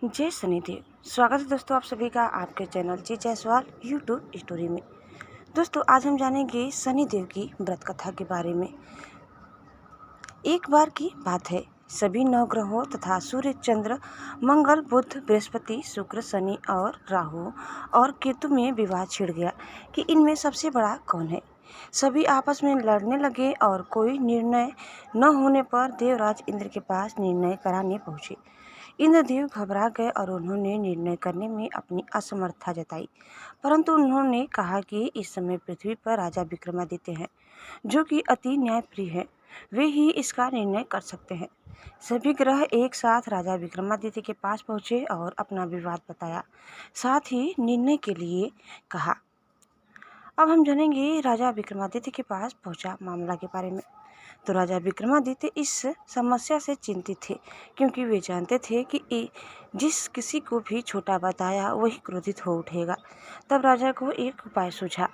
जय शनिदेव। स्वागत है दोस्तों आप सभी का आपके चैनल जी जायसवाल यूट्यूब स्टोरी में। दोस्तों आज हम जानेंगे शनिदेव की व्रत कथा के बारे में। एक बार की बात है, सभी नवग्रहों तथा सूर्य, चंद्र, मंगल, बुध, बृहस्पति, शुक्र, शनि और राहु और केतु में विवाद छिड़ गया कि इनमें सबसे बड़ा कौन है। सभी आपस में लड़ने लगे और कोई निर्णय न होने पर देवराज इंद्र के पास निर्णय कराने पहुंचे। इंद्रदेव घबरा गए और उन्होंने निर्णय करने में अपनी असमर्थता जताई, परंतु उन्होंने कहा कि इस समय पृथ्वी पर राजा विक्रमादित्य हैं, जो कि अति न्यायप्रिय हैं। वे ही इसका निर्णय कर सकते हैं। सभी ग्रह एक साथ राजा विक्रमादित्य के पास पहुंचे और अपना विवाद बताया, साथ ही निर्णय के लिए कहा। अब हम जानेंगे राजा विक्रमादित्य के पास पहुंचा मामला के बारे में। तो राजा विक्रमादित्य इस समस्या से चिंतित थे, क्योंकि वे जानते थे कि जिस किसी को भी छोटा बताया वही क्रोधित हो उठेगा। तब राजा को एक उपाय सूझा।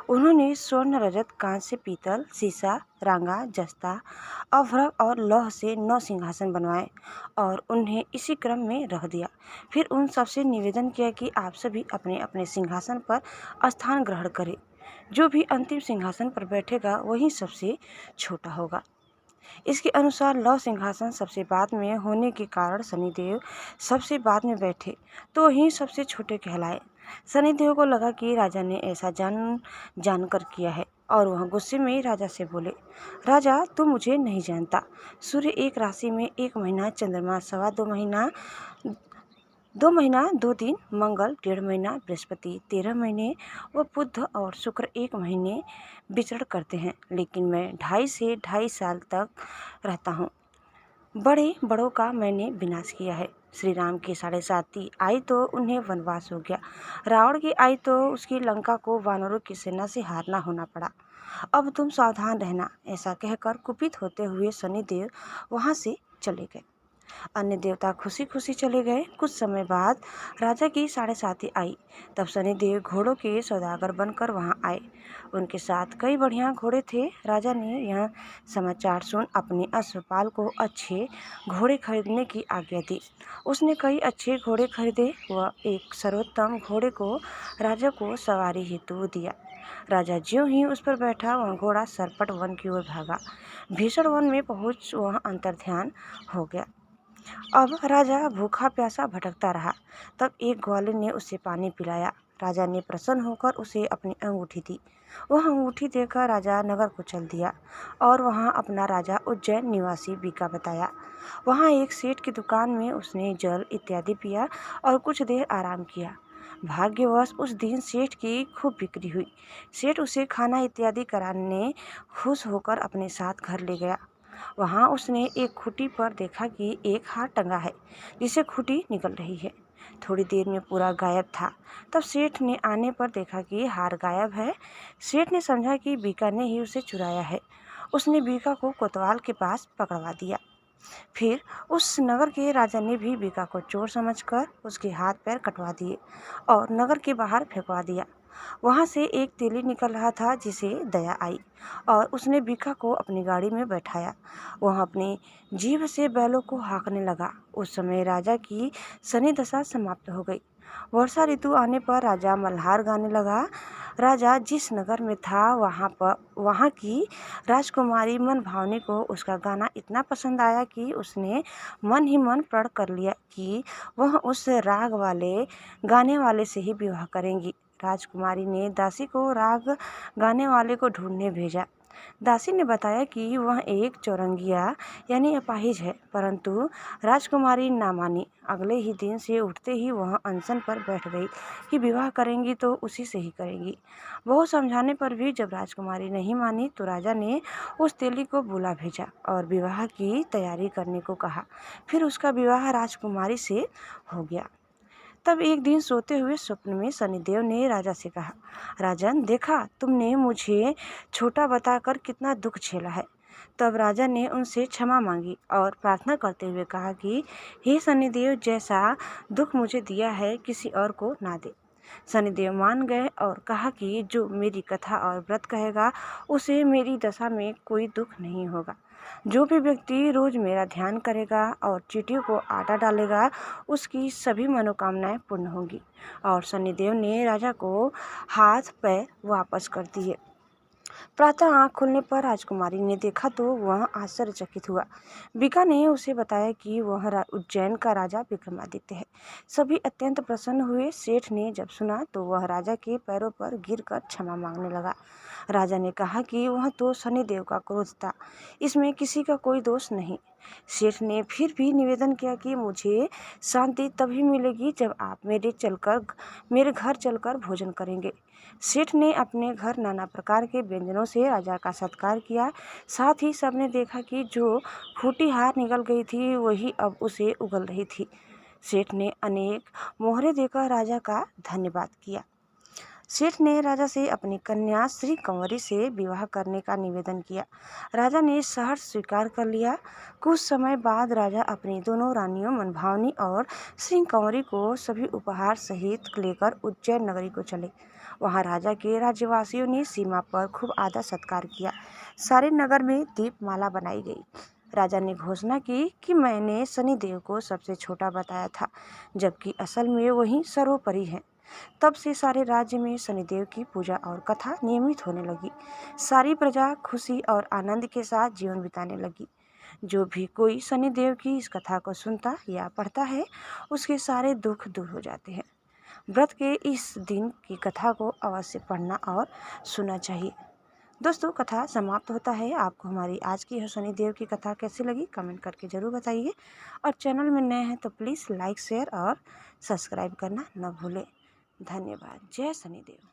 उन्होंने स्वर्ण, रजत, कांस्य, पीतल, सीसा, रांगा, जस्ता, अभ्रक और लौह से 9 सिंहासन बनवाए और उन्हें इसी क्रम में रख दिया। फिर उन सबसे निवेदन किया कि आप सभी अपने अपने सिंहासन पर स्थान ग्रहण करें। जो भी अंतिम सिंहासन पर बैठेगा वही सबसे छोटा होगा। इसके अनुसार लौह सिंहासन सबसे बाद में होने के कारण शनिदेव सबसे बाद में बैठे, तो वही सबसे छोटे कहलाए। शनिदेव को लगा कि राजा ने ऐसा जानकर किया है और वह गुस्से में राजा से बोले, राजा तू मुझे नहीं जानता। सूर्य एक राशि में 1 महीना, चंद्रमा 2.25 महीना, 2 महीना 2 दिन, मंगल 1.5 महीना, बृहस्पति 13 महीने व बुध और शुक्र 1 महीने विचरण करते हैं, लेकिन मैं 2.5 से 2.5 साल तक रहता हूँ। बड़े बड़ों का मैंने विनाश किया है। श्री राम की 7.5 आई तो उन्हें वनवास हो गया। रावण की आई तो उसकी लंका को वानरों की सेना से हारना होना पड़ा। अब तुम सावधान रहना। ऐसा कहकर कुपित होते हुए शनिदेव वहाँ से चले गए। अन्य देवता खुशी खुशी चले गए। कुछ समय बाद राजा की 7.5 आई। तब शनिदेव घोड़ों के सौदागर बनकर वहां आए। उनके साथ कई बढ़िया घोड़े थे। राजा ने यह समाचार सुन अपने अश्वपाल को अच्छे घोड़े खरीदने की आज्ञा दी। उसने कई अच्छे घोड़े खरीदे व एक सर्वोत्तम घोड़े को राजा को सवारी हेतु दिया। राजा ज्यों ही उस पर बैठा, वह घोड़ा सरपट वन की ओर भागा। भीषण वन में पहुंच वह अंतर्ध्यान हो गया। अब राजा भूखा प्यासा भटकता रहा। तब एक ग्वालिन ने उसे पानी पिलाया। राजा ने प्रसन्न होकर उसे अपनी अंगूठी दी। वह अंगूठी देकर राजा नगर को चल दिया और वहां अपना राजा उज्जैन निवासी बीका बताया। वहां एक सेठ की दुकान में उसने जल इत्यादि पिया और कुछ देर आराम किया। भाग्यवश उस दिन सेठ की खूब बिक्री हुई। सेठ उसे खाना इत्यादि कराने खुश होकर अपने साथ घर ले गया। वहां उसने एक खूंटी पर देखा कि एक हार टंगा है, जिसे खूंटी निकल रही है। थोड़ी देर में पूरा गायब था। तब सेठ ने आने पर देखा कि हार गायब है। सेठ ने समझा कि बीका ने ही उसे चुराया है। उसने बीका को कोतवाल के पास पकड़वा दिया। फिर उस नगर के राजा ने भी बीका को चोर समझकर उसके हाथ पैर कटवा दिए और नगर के बाहर फेंकवा दिया। वहां से एक तेली निकल रहा था, जिसे दया आई और उसने बीका को अपनी गाड़ी में बैठाया। वह अपनी जीभ से बैलों को हाँकने लगा। उस समय राजा की शनि दशा समाप्त हो गई। वर्षा ऋतु आने पर राजा मल्हार गाने लगा। राजा जिस नगर में था वहाँ की राजकुमारी मन भावनी को उसका गाना इतना पसंद आया कि उसने मन ही मन प्रण कर लिया कि वह उस राग वाले गाने वाले से ही विवाह करेंगी। राजकुमारी ने दासी को राग गाने वाले को ढूंढने भेजा। दासी ने बताया कि वह एक चौरंगिया यानी अपाहिज है, परंतु राजकुमारी ना मानी। अगले ही दिन से उठते ही वह अनशन पर बैठ गई कि विवाह करेंगी तो उसी से ही करेंगी। बहुत समझाने पर भी जब राजकुमारी नहीं मानी तो राजा ने उस तेली को बुला भेजा और विवाह की तैयारी करने को कहा। फिर उसका विवाह राजकुमारी से हो गया। तब एक दिन सोते हुए स्वप्न में शनिदेव ने राजा से कहा, राजन देखा तुमने मुझे छोटा बताकर कितना दुख झेला है। तब राजा ने उनसे क्षमा मांगी और प्रार्थना करते हुए कहा कि हे शनिदेव, जैसा दुख मुझे दिया है किसी और को ना दे। शनिदेव मान गए और कहा कि जो मेरी कथा और व्रत कहेगा उसे मेरी दशा में कोई दुख नहीं होगा। जो भी व्यक्ति रोज मेरा ध्यान करेगा और चींटियों को आटा डालेगा, उसकी सभी मनोकामनाएं पूर्ण होंगी। और शनिदेव ने राजा को हाथ पैर वापस कर दिए। प्रातः आँख खुलने पर राजकुमारी ने देखा तो वह आश्चर्यचकित हुआ। बीका ने उसे बताया कि वह उज्जैन का राजा विक्रमादित्य है। सभी अत्यंत प्रसन्न हुए। सेठ ने जब सुना तो वह राजा के पैरों पर गिरकर क्षमा मांगने लगा। राजा ने कहा कि वह तो शनिदेव का क्रोध था, इसमें किसी का कोई दोष नहीं। सेठ ने फिर भी निवेदन किया कि मुझे शांति तभी मिलेगी जब आप मेरे घर चलकर भोजन करेंगे। सेठ ने अपने घर नाना प्रकार के व्यंजनों से राजा का सत्कार किया। साथ ही सबने देखा कि जो फूटी हार निकल गई थी वही अब उसे उगल रही थी। सेठ ने अनेक मोहरे देकर राजा का धन्यवाद किया। सेठ ने राजा से अपनी कन्या श्री कंवरी से विवाह करने का निवेदन किया। राजा ने सहर्ष स्वीकार कर लिया। कुछ समय बाद राजा अपनी दोनों रानियों मनभावनी और श्री कंवरी को सभी उपहार सहित लेकर उज्जैन नगरी को चले। वहां राजा के राज्यवासियों ने सीमा पर खूब आदर सत्कार किया। सारे नगर में दीपमाला बनाई गई। राजा ने घोषणा की कि मैंने शनिदेव को सबसे छोटा बताया था, जबकि असल में वही सर्वोपरि है। तब से सारे राज्य में शनिदेव की पूजा और कथा नियमित होने लगी। सारी प्रजा खुशी और आनंद के साथ जीवन बिताने लगी। जो भी कोई शनिदेव की इस कथा को सुनता या पढ़ता है, उसके सारे दुख दूर हो जाते हैं। व्रत के इस दिन की कथा को अवश्य पढ़ना और सुनना चाहिए। दोस्तों, कथा समाप्त होता है। आपको हमारी आज की शनिदेव की कथा कैसी लगी कमेंट करके ज़रूर बताइए। और चैनल में नए हैं तो प्लीज़ लाइक शेयर और सब्सक्राइब करना न भूलें। धन्यवाद। जय शनिदेव।